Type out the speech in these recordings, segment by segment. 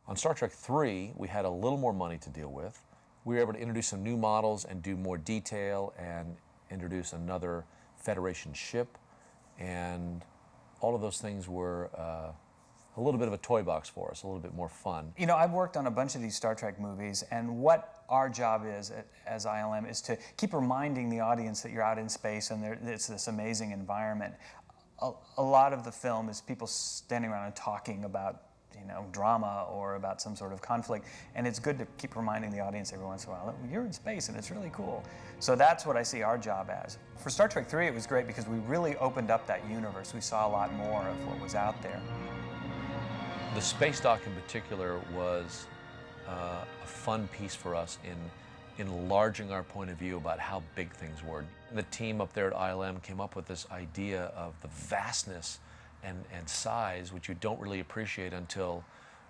On Star Trek 3, we had a little more money to deal with. We were able to introduce some new models and do more detail and introduce another Federation ship, and all of those things were a little bit of a toy box for us, a little bit more fun. You know, I've worked on a bunch of these Star Trek movies, and what our job is as ILM is to keep reminding the audience that you're out in space and it's this amazing environment. A lot of the film is people standing around and talking about, you know, drama or about some sort of conflict, and it's good to keep reminding the audience every once in a while that you're in space and it's really cool. So that's what I see our job as. For Star Trek 3, it was great because we really opened up that universe. We saw a lot more of what was out there. The space dock in particular was a fun piece for us in enlarging our point of view about how big things were. The team up there at ILM came up with this idea of the vastness and size, which you don't really appreciate until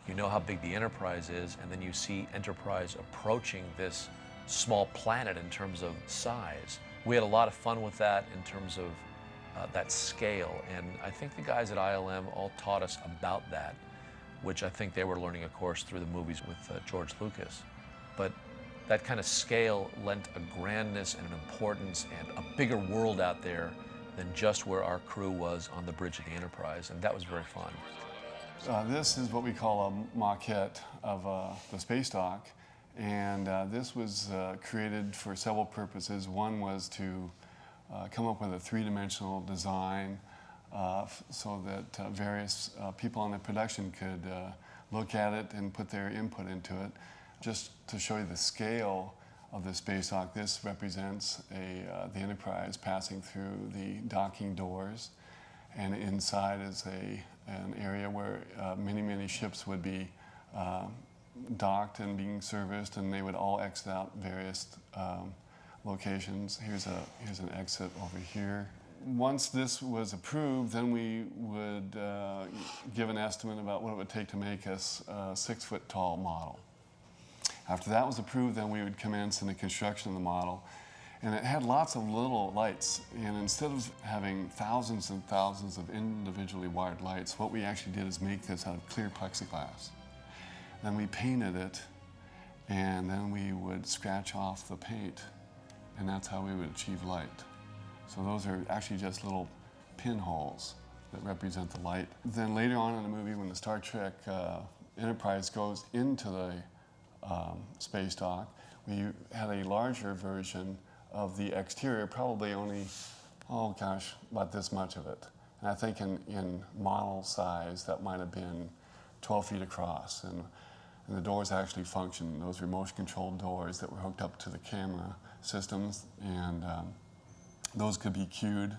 you know how big the Enterprise is, and then you see Enterprise approaching this small planet in terms of size. We had a lot of fun with that in terms of that scale, and I think the guys at ILM all taught us about that, which I think they were learning, of course, through the movies with George Lucas. But that kind of scale lent a grandness and an importance and a bigger world out there than just where our crew was on the bridge of the Enterprise, and that was very fun. This is what we call a maquette of the space dock, and this was created for several purposes. One was to come up with a three-dimensional design so that various people on the production could look at it and put their input into it. Just to show you the scale of the space dock, this represents the Enterprise passing through the docking doors, and inside is an area where many ships would be docked and being serviced, and they would all exit out various locations. Here's an exit over here. Once this was approved, then we would give an estimate about what it would take to make us a 6-foot-tall model. After that was approved, then we would commence in the construction of the model. And it had lots of little lights. And instead of having thousands and thousands of individually wired lights, what we actually did is make this out of clear plexiglass. Then we painted it, and then we would scratch off the paint. And that's how we would achieve light. So those are actually just little pinholes that represent the light. Then later on in the movie, when the Star Trek Enterprise goes into the space dock, we had a larger version of the exterior, probably only, oh gosh, about this much of it. And I think in model size, that might have been 12 feet across. And the doors actually functioned. Those were motion-controlled doors that were hooked up to the camera systems, and those could be cued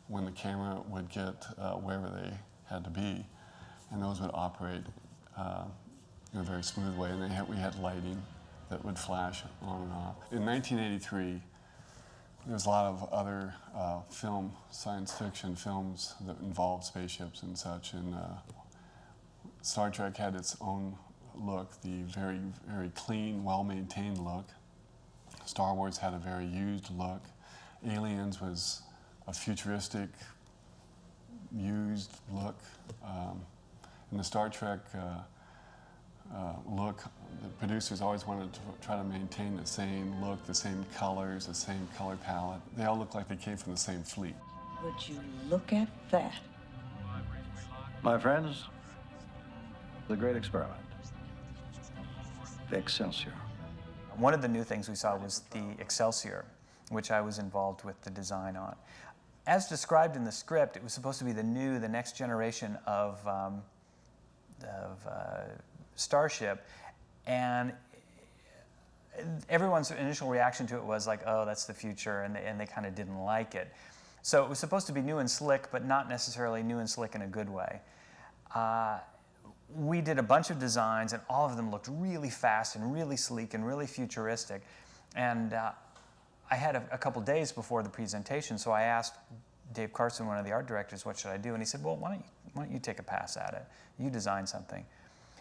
when the camera would get wherever they had to be, and those would operate in a very smooth way, and we had lighting that would flash on and off. In 1983, there was a lot of other science fiction films that involved spaceships and such, and Star Trek had its own look, the very, very clean, well-maintained look. Star Wars had a very used look. Aliens was a futuristic, used look. In the Star Trek look, the producers always wanted to try to maintain the same look, the same colors, the same color palette. They all looked like they came from the same fleet. Would you look at that? My friends, the great experiment, the Excelsior. One of the new things we saw was the Excelsior, which I was involved with the design on. As described in the script, it was supposed to be the next generation of starship, and everyone's initial reaction to it was like, oh, that's the future, and they kind of didn't like it. So it was supposed to be new and slick, but not necessarily new and slick in a good way. We did a bunch of designs, and all of them looked really fast and really sleek and really futuristic. And I had a couple days before the presentation, so I asked Dave Carson, one of the art directors, what should I do? And he said, well, why don't you take a pass at it? You design something.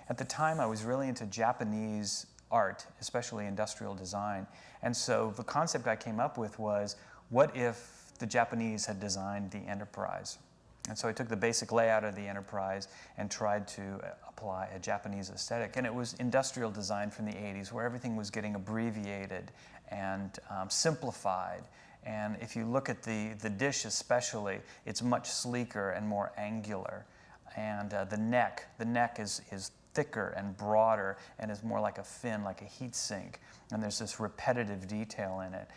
At the time, I was really into Japanese art, especially industrial design. And so the concept I came up with was, what if the Japanese had designed the Enterprise? And so I took the basic layout of the Enterprise and tried to apply a Japanese aesthetic. And it was industrial design from the 80s, where everything was getting abbreviated and simplified. And if you look at the dish especially, it's much sleeker and more angular. And the neck is thicker and broader and is more like a fin, like a heat sink. And there's this repetitive detail in it.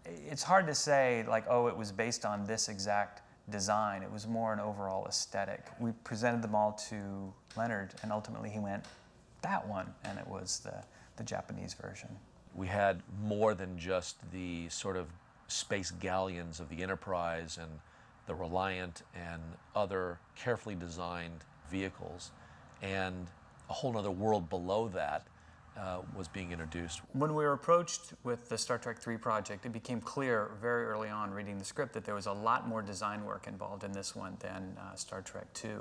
It's hard to say, like, oh, it was based on this exact design. It was more an overall aesthetic. We presented them all to Leonard, and ultimately he went, that one, and it was the Japanese version. We had more than just the sort of space galleons of the Enterprise and the Reliant and other carefully designed vehicles, and a whole other world below that was being introduced. When we were approached with the Star Trek III project, it became clear very early on reading the script that there was a lot more design work involved in this one than Star Trek II.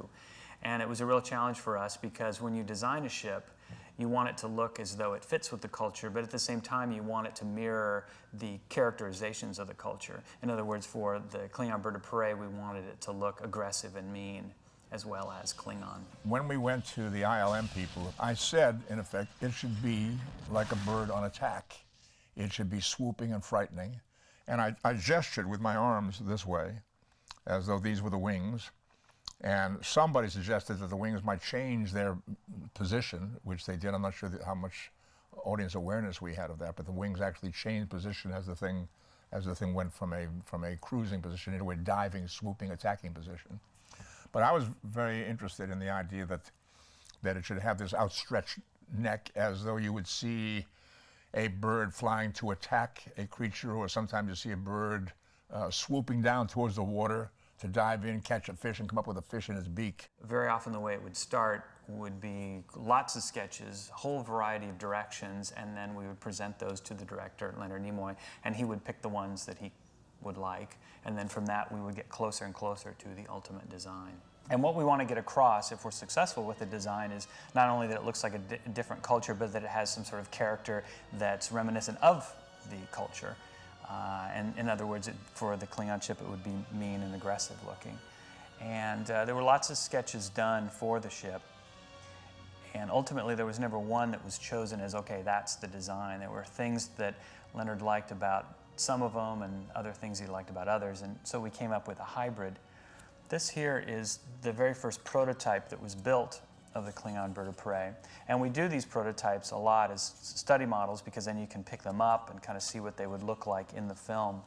And it was a real challenge for us because when you design a ship, you want it to look as though it fits with the culture, but at the same time you want it to mirror the characterizations of the culture. In other words, for the Klingon bird of prey, we wanted it to look aggressive and mean, as well as Klingon. When we went to the ILM people, I said, in effect, it should be like a bird on attack. It should be swooping and frightening. And I gestured with my arms this way, as though these were the wings. And somebody suggested that the wings might change their position, which they did. I'm not sure how much audience awareness we had of that, but the wings actually changed position as the thing went from a cruising position into a diving, swooping, attacking position. But I was very interested in the idea that it should have this outstretched neck, as though you would see a bird flying to attack a creature, or sometimes you see a bird swooping down towards the water to dive in, catch a fish, and come up with a fish in its beak. Very often the way it would start would be lots of sketches, a whole variety of directions, and then we would present those to the director, Leonard Nimoy, and he would pick the ones that he would like, and then from that we would get closer and closer to the ultimate design. And what we want to get across, if we're successful with the design, is not only that it looks like a different culture, but that it has some sort of character that's reminiscent of the culture. And in other words, for the Klingon ship, it would be mean and aggressive looking. And there were lots of sketches done for the ship. And ultimately, there was never one that was chosen as, okay, that's the design. There were things that Leonard liked about some of them and other things he liked about others. And so we came up with a hybrid. This here is the very first prototype that was built of the Klingon bird of prey. And we do these prototypes a lot as study models because then you can pick them up and kind of see what they would look like in the film.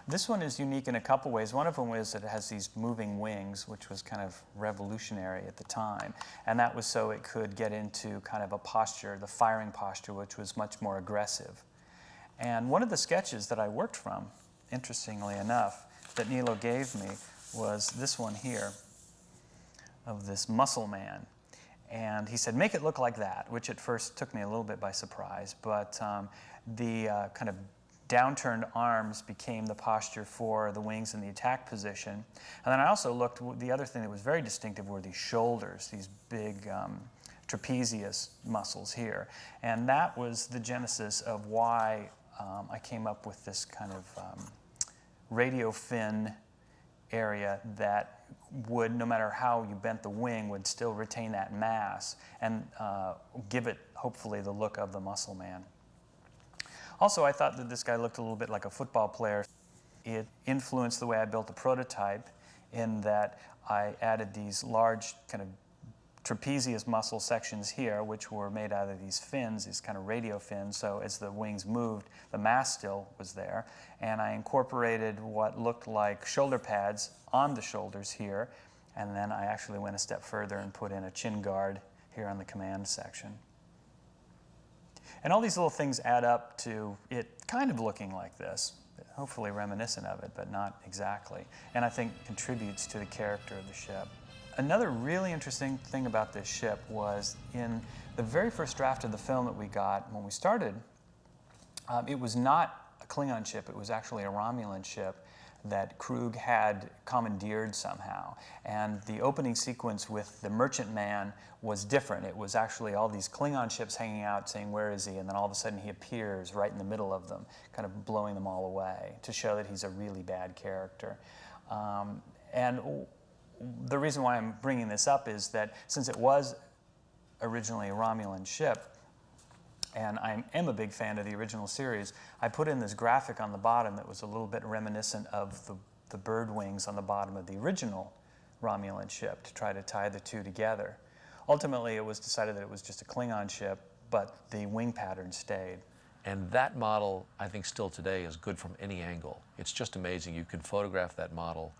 This one is unique in a couple ways. One of them is that it has these moving wings, which was kind of revolutionary at the time. And that was so it could get into kind of a posture, the firing posture, which was much more aggressive. And one of the sketches that I worked from, interestingly enough, that Nilo gave me was this one here of this muscle man. And he said, make it look like that, which at first took me a little bit by surprise. But the kind of downturned arms became the posture for the wings in the attack position. And then I also looked, the other thing that was very distinctive were these shoulders, these big trapezius muscles here. And that was the genesis of why I came up with this kind of radio fin area that would, no matter how you bent the wing, would still retain that mass and give it, hopefully, the look of the muscle man. Also, I thought that this guy looked a little bit like a football player. It influenced the way I built the prototype in that I added these large kind of trapezius muscle sections here, which were made out of these fins, these kind of radio fins, so as the wings moved, the mass still was there. And I incorporated what looked like shoulder pads on the shoulders here, and then I actually went a step further and put in a chin guard here on the command section. And all these little things add up to it kind of looking like this, hopefully reminiscent of it, but not exactly, and I think contributes to the character of the ship. Another really interesting thing about this ship was in the very first draft of the film that we got when we started, it was not a Klingon ship, it was actually a Romulan ship that Krug had commandeered somehow. And the opening sequence with the merchantman was different. It was actually all these Klingon ships hanging out saying, where is he? And then all of a sudden he appears right in the middle of them, kind of blowing them all away to show that he's a really bad character. And the reason why I'm bringing this up is that since it was originally a Romulan ship, and I am a big fan of the original series, I put in this graphic on the bottom that was a little bit reminiscent of the bird wings on the bottom of the original Romulan ship to try to tie the two together. Ultimately, it was decided that it was just a Klingon ship, but the wing pattern stayed. And that model, I think still today, is good from any angle. It's just amazing. You can photograph that model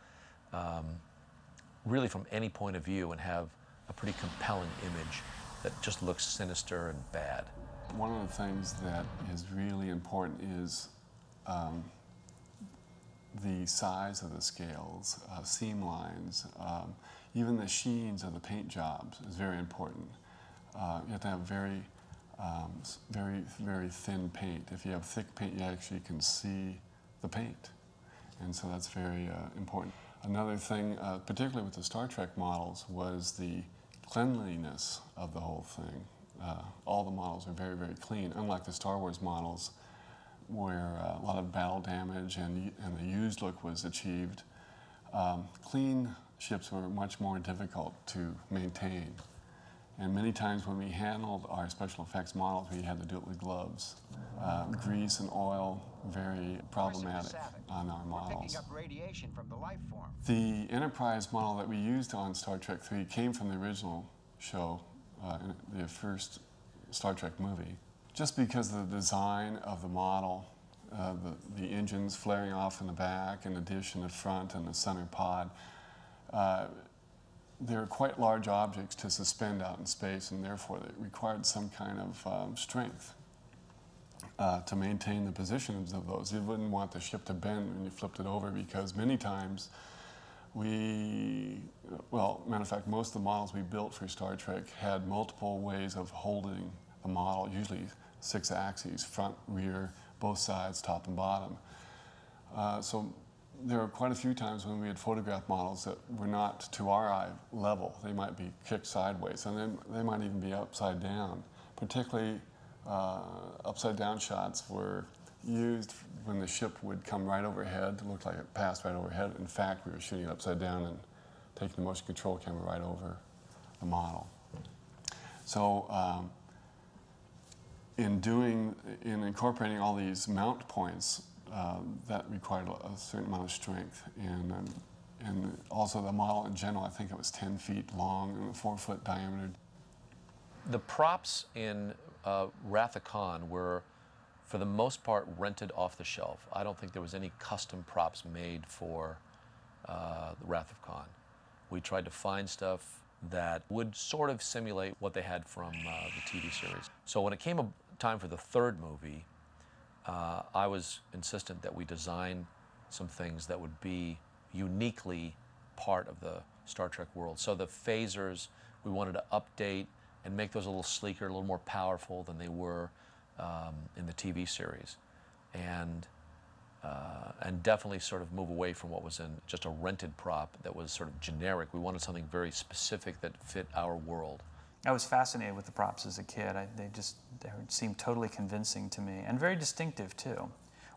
really from any point of view and have a pretty compelling image that just looks sinister and bad. One of the things that is really important is the size of the scales, seam lines, even the sheens of the paint jobs is very important. You have to have very thin paint. If you have thick paint, you actually can see the paint. And so that's very important. Another thing, particularly with the Star Trek models, was the cleanliness of the whole thing. All the models are very, very clean, unlike the Star Wars models, where a lot of battle damage and the used look was achieved. Clean ships were much more difficult to maintain. And many times when we handled our special effects models, we had to do it with gloves. Grease and oil, very problematic on our models. Radiation from the life form. The Enterprise model that we used on Star Trek III came from the original show, the first Star Trek movie. Just because of the design of the model, the engines flaring off in the back, and the dish in the front, and the center pod, they're quite large objects to suspend out in space, and therefore they required some kind of strength to maintain the positions of those. You wouldn't want the ship to bend when you flipped it over, because many times well, matter of fact, most of the models we built for Star Trek had multiple ways of holding the model, usually 6 axes, front, rear, both sides, top and bottom. So there were quite a few times when we had photographed models that were not to our eye level. They might be kicked sideways, and then they might even be upside down. Particularly upside down shots were used when the ship would come right overhead. It looked like it passed right overhead. In fact, we were shooting it upside down and taking the motion control camera right over the model. So in incorporating all these mount points, that required a certain amount of strength. And also the model in general, I think it was 10 feet long and a 4-foot diameter. The props in Wrath of Khan were, for the most part, rented off the shelf. I don't think there was any custom props made for the Wrath of Khan. We tried to find stuff that would sort of simulate what they had from the TV series. So when it came time for the third movie, I was insistent that we design some things that would be uniquely part of the Star Trek world. So the phasers, we wanted to update and make those a little sleeker, a little more powerful than they were in the TV series, and definitely sort of move away from what was in just a rented prop that was sort of generic. We wanted something very specific that fit our world. I was fascinated with the props as a kid. They seemed totally convincing to me, and very distinctive too.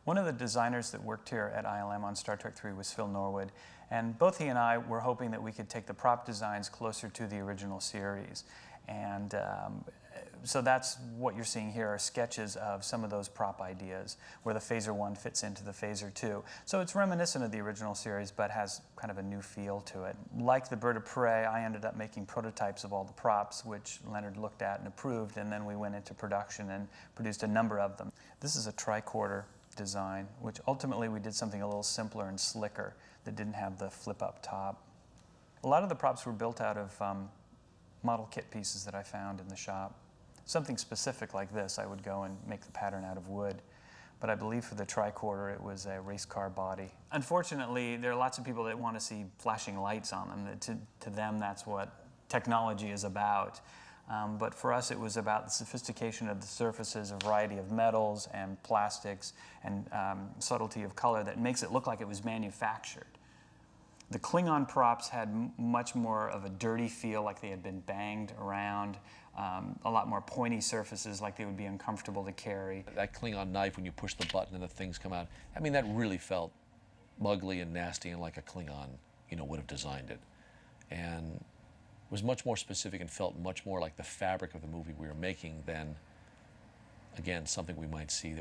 One of the designers that worked here at ILM on Star Trek III was Phil Norwood, and both he and I were hoping that we could take the prop designs closer to the original series. And so that's what you're seeing here are sketches of some of those prop ideas where the Phaser 1 fits into the Phaser 2. So it's reminiscent of the original series, but has kind of a new feel to it. Like the Bird of Prey, I ended up making prototypes of all the props, which Leonard looked at and approved, and then we went into production and produced a number of them. This is a tricorder design, which ultimately we did something a little simpler and slicker that didn't have the flip-up top. A lot of the props were built out of model kit pieces that I found in the shop. Something specific like this, I would go and make the pattern out of wood. But I believe for the tricorder, it was a race car body. Unfortunately, there are lots of people that want to see flashing lights on them. To them, that's what technology is about. But for us, it was about the sophistication of the surfaces, a variety of metals and plastics, and subtlety of color that makes it look like it was manufactured. The Klingon props had much more of a dirty feel, like they had been banged around, a lot more pointy surfaces, like they would be uncomfortable to carry. That Klingon knife, when you push the button and the things come out, I mean, that really felt ugly and nasty and like a Klingon, would have designed it. and was much more specific and felt much more like the fabric of the movie we were making than, again, something we might see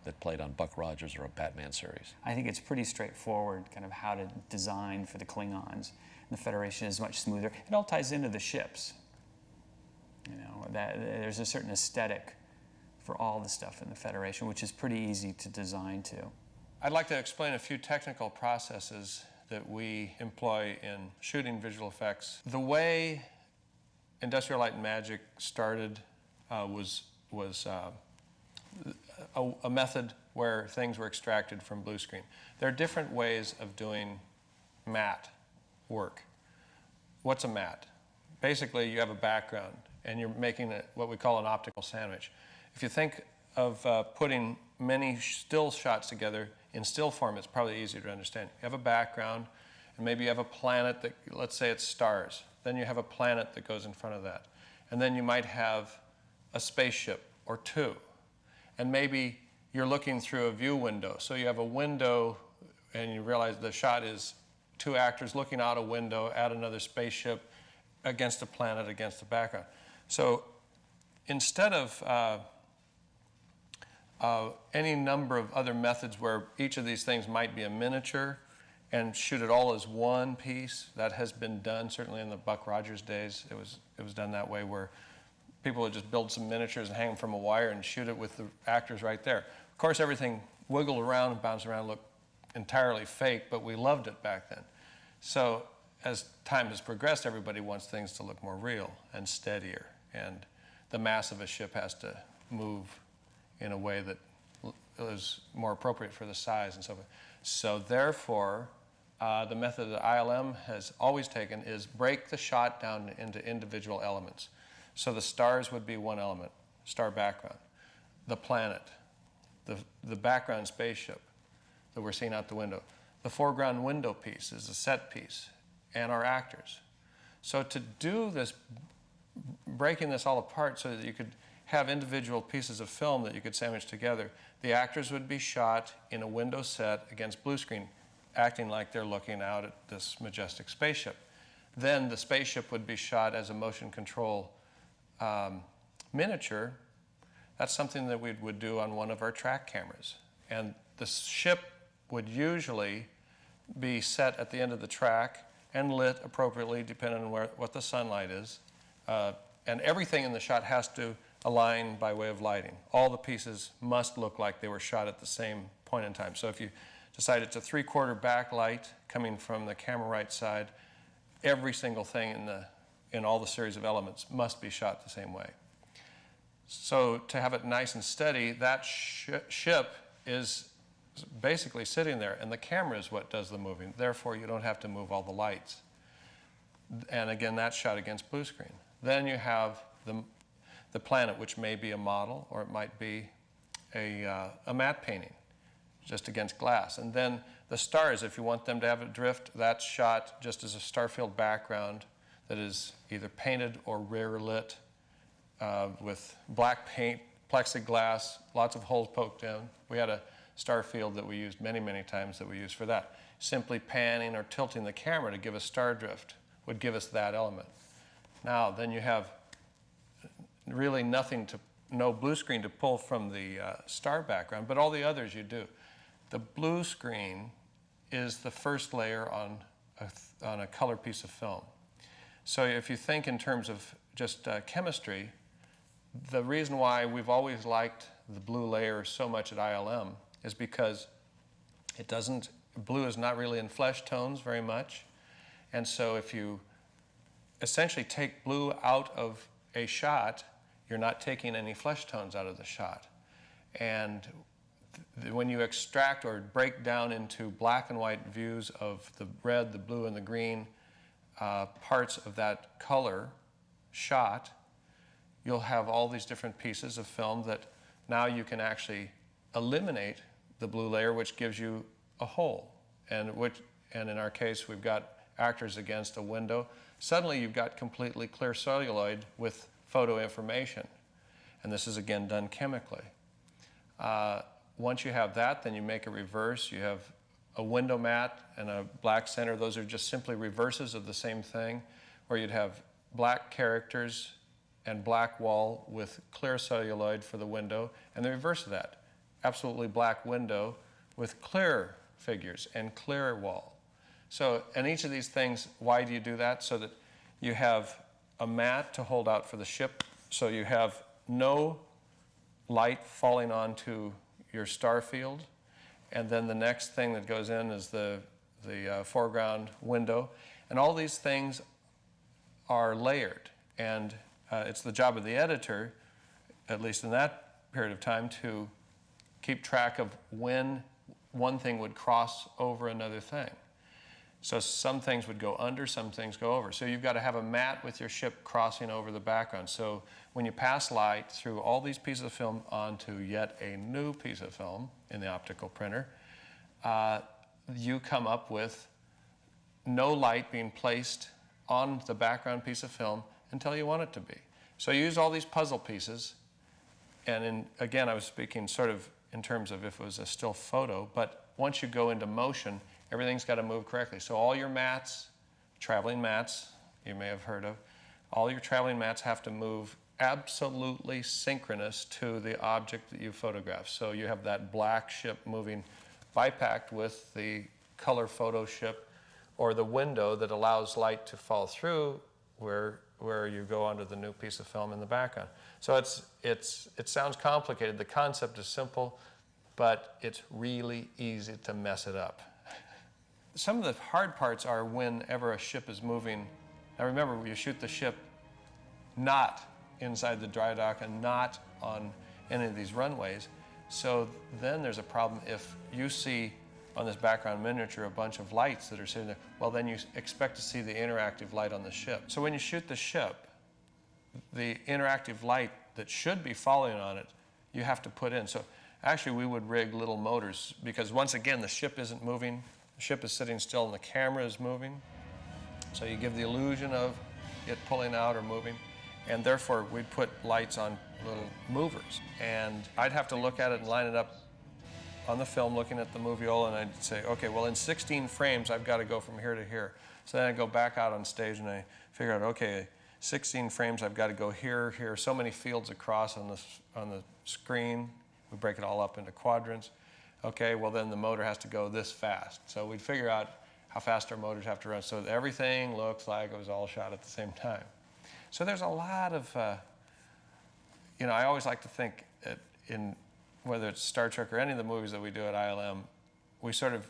that played on Buck Rogers or a Batman series. I think it's pretty straightforward, kind of how to design for the Klingons. And the Federation is much smoother. It all ties into the ships. You know, that there's a certain aesthetic for all the stuff in the Federation, which is pretty easy to design to. I'd like to explain a few technical processes that we employ in shooting visual effects. The way Industrial Light and Magic started was a method where things were extracted from blue screen. There are different ways of doing matte work. What's a matte? Basically, you have a background and you're making what we call an optical sandwich. If you think of putting many still shots together in still form, it's probably easier to understand. You have a background, and maybe you have a planet that, let's say it's stars. Then you have a planet that goes in front of that. And then you might have a spaceship or two. And maybe you're looking through a view window. So you have a window, and you realize the shot is two actors looking out a window at another spaceship against a planet, against the background. So instead of any number of other methods where each of these things might be a miniature and shoot it all as one piece, that has been done, certainly in the Buck Rogers days. It was done that way, where people would just build some miniatures and hang them from a wire and shoot it with the actors right there. Of course, everything wiggled around and bounced around, looked entirely fake, but we loved it back then. So as time has progressed, everybody wants things to look more real and steadier, and the mass of a ship has to move in a way that is more appropriate for the size and so forth. So therefore, the method that ILM has always taken is break the shot down into individual elements. So the stars would be one element, star background. The planet, the background spaceship that we're seeing out the window. The foreground window piece is a set piece, and our actors. So to do this, breaking this all apart so that you could have individual pieces of film that you could sandwich together, the actors would be shot in a window set against blue screen, acting like they're looking out at this majestic spaceship. Then the spaceship would be shot as a motion control miniature. That's something that we would do on one of our track cameras. And the ship would usually be set at the end of the track and lit appropriately depending on what the sunlight is. And everything in the shot has to align by way of lighting. All the pieces must look like they were shot at the same point in time. So if you decide it's a 3/4 backlight coming from the camera right side, every single thing in all the series of elements must be shot the same way. So to have it nice and steady, that ship is basically sitting there, and the camera is what does the moving. Therefore, you don't have to move all the lights. And again, that's shot against blue screen. Then you have the planet, which may be a model, or it might be a matte painting, just against glass. And then the stars, if you want them to have a drift, that's shot just as a starfield background that is either painted or rear lit with black paint, plexiglass, lots of holes poked in. We had a star field that we used many, many times that we used for that. Simply panning or tilting the camera to give us star drift would give us that element. Now, then you have really no blue screen to pull from the star background, but all the others you do. The blue screen is the first layer on a color piece of film. So if you think in terms of just chemistry, the reason why we've always liked the blue layer so much at ILM is because blue is not really in flesh tones very much. And so if you essentially take blue out of a shot, you're not taking any flesh tones out of the shot. And when you extract or break down into black and white views of the red, the blue, and the green parts of that color shot, you'll have all these different pieces of film that now you can actually eliminate the blue layer, which gives you a whole. And in our case, we've got actors against a window. Suddenly you've got completely clear celluloid with photo information. And this is again done chemically. Once you have that, then you make a reverse. You have a window mat and a black center. Those are just simply reverses of the same thing, where you'd have black characters and black wall with clear celluloid for the window, and the reverse of that, absolutely black window with clear figures and clear wall. So, and each of these things, why do you do that? So that you have a mat to hold out for the ship, so you have no light falling onto your star field, and then the next thing that goes in is the foreground window, and all these things are layered, and it's the job of the editor, at least in that period of time, to keep track of when one thing would cross over another thing. So some things would go under, some things go over. So you've got to have a mat with your ship crossing over the background. So when you pass light through all these pieces of film onto yet a new piece of film in the optical printer, you come up with no light being placed on the background piece of film until you want it to be. So you use all these puzzle pieces, and again, I was speaking sort of in terms of if it was a still photo, but once you go into motion, everything's got to move correctly. So all your mats, traveling mats, you may have heard of, all your traveling mats have to move absolutely synchronous to the object that you photograph. So you have that black ship moving bipacked with the color photo ship, or the window that allows light to fall through where you go onto the new piece of film in the background. So it sounds complicated. The concept is simple, but it's really easy to mess it up. Some of the hard parts are whenever a ship is moving. Now remember, you shoot the ship not inside the dry dock and not on any of these runways. So then there's a problem if you see on this background miniature a bunch of lights that are sitting there. Well, then you expect to see the interactive light on the ship. So when you shoot the ship, the interactive light that should be falling on it, you have to put in. So actually we would rig little motors, because once again, the ship isn't moving. The ship is sitting still and the camera is moving. So you give the illusion of it pulling out or moving. And therefore, we'd put lights on little movers. And I'd have to look at it and line it up on the film, looking at the moviola, and I'd say, okay, well, in 16 frames, I've got to go from here to here. So then I go back out on stage and I figure out, okay, 16 frames, I've got to go here, here, so many fields across on the screen. We break it all up into quadrants. Okay, well, then the motor has to go this fast. So we'd figure out how fast our motors have to run so that everything looks like it was all shot at the same time. So there's a lot of, I always like to think in whether it's Star Trek or any of the movies that we do at ILM, we sort of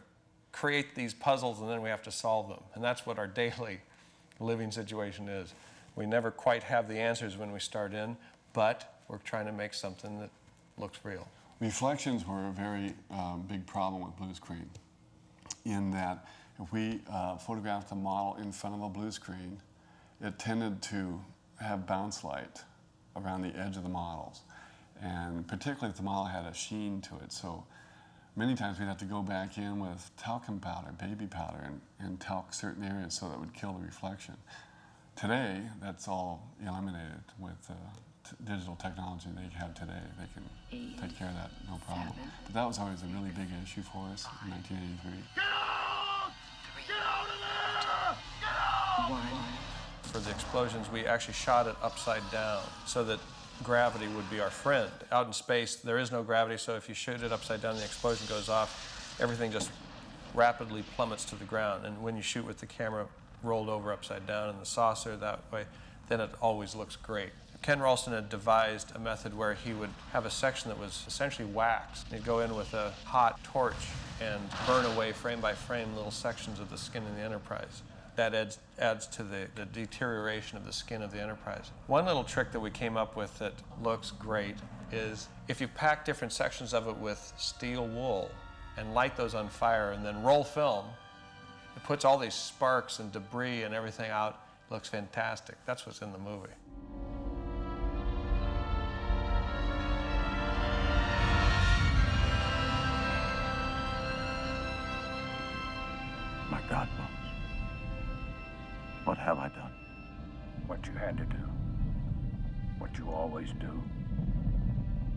create these puzzles and then we have to solve them. And that's what our daily living situation is. We never quite have the answers when we start in, but we're trying to make something that looks real. Reflections were a very big problem with blue screen, in that if we photographed the model in front of a blue screen, it tended to have bounce light around the edge of the models. And particularly if the model had a sheen to it. So many times we'd have to go back in with talcum powder, baby powder, and talc certain areas so that it would kill the reflection. Today, that's all eliminated with digital technology they have today. They can take care of that, no problem. But that was always a really big issue for us in 1983. Get out! Get out of there! Get out! For the explosions, we actually shot it upside down so that gravity would be our friend. Out in space, there is no gravity, so if you shoot it upside down and the explosion goes off, everything just rapidly plummets to the ground. And when you shoot with the camera rolled over upside down in the saucer that way, then it always looks great. Ken Ralston had devised a method where he would have a section that was essentially wax. He'd go in with a hot torch and burn away frame by frame little sections of the skin in the Enterprise. That adds to the deterioration of the skin of the Enterprise. One little trick that we came up with that looks great is if you pack different sections of it with steel wool and light those on fire and then roll film, it puts all these sparks and debris and everything out. It looks fantastic. That's what's in the movie. My God, Bones. What have I done? What you had to do. What you always do.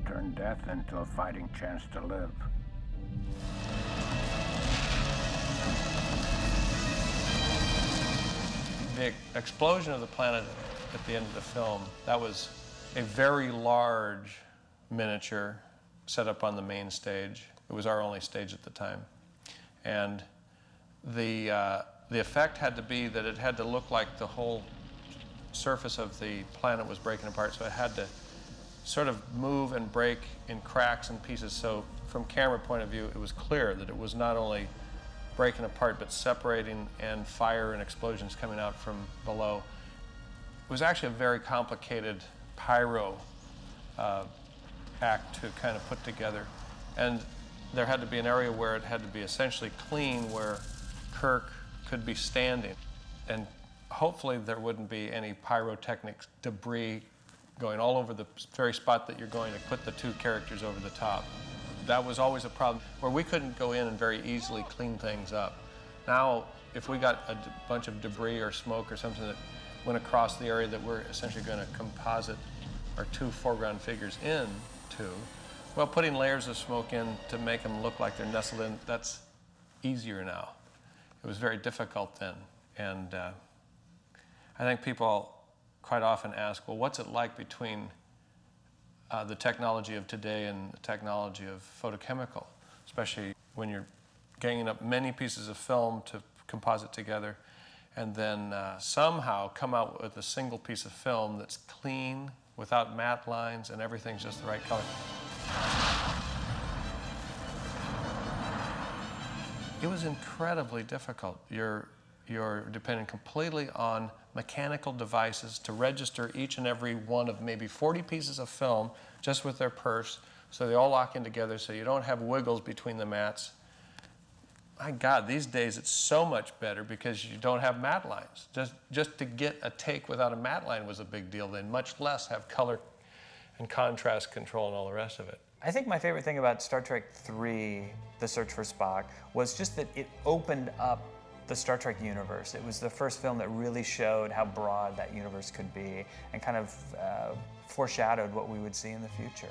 Turn death into a fighting chance to live. The explosion of the planet at the end of the film, that was a very large miniature set up on the main stage. It was our only stage at the time. And the effect had to be that it had to look like the whole surface of the planet was breaking apart, so it had to sort of move and break in cracks and pieces. So from camera point of view, it was clear that it was not only breaking apart, but separating, and fire and explosions coming out from below. It was actually a very complicated pyro act to kind of put together. And there had to be an area where it had to be essentially clean, where Kirk could be standing. And hopefully there wouldn't be any pyrotechnic debris going all over the very spot that you're going to put the two characters over the top. That was always a problem, where we couldn't go in and very easily clean things up. Now, if we got a bunch of debris or smoke or something that went across the area that we're essentially going to composite our two foreground figures into, well, putting layers of smoke in to make them look like they're nestled in, that's easier now. It was very difficult then. And I think people quite often ask, well, what's it like between the technology of today and the technology of photochemical, especially when you're ganging up many pieces of film to composite together, and then somehow come out with a single piece of film that's clean, without matte lines, and everything's just the right color. It was incredibly difficult. You're depending completely on mechanical devices to register each and every one of maybe 40 pieces of film just with their purse, so they all lock in together so you don't have wiggles between the mats. My God, these days it's so much better because you don't have matte lines. Just to get a take without a matte line was a big deal, then much less have color and contrast control and all the rest of it. I think my favorite thing about Star Trek III, The Search for Spock, was just that it opened up the Star Trek universe. It was the first film that really showed how broad that universe could be and kind of foreshadowed what we would see in the future.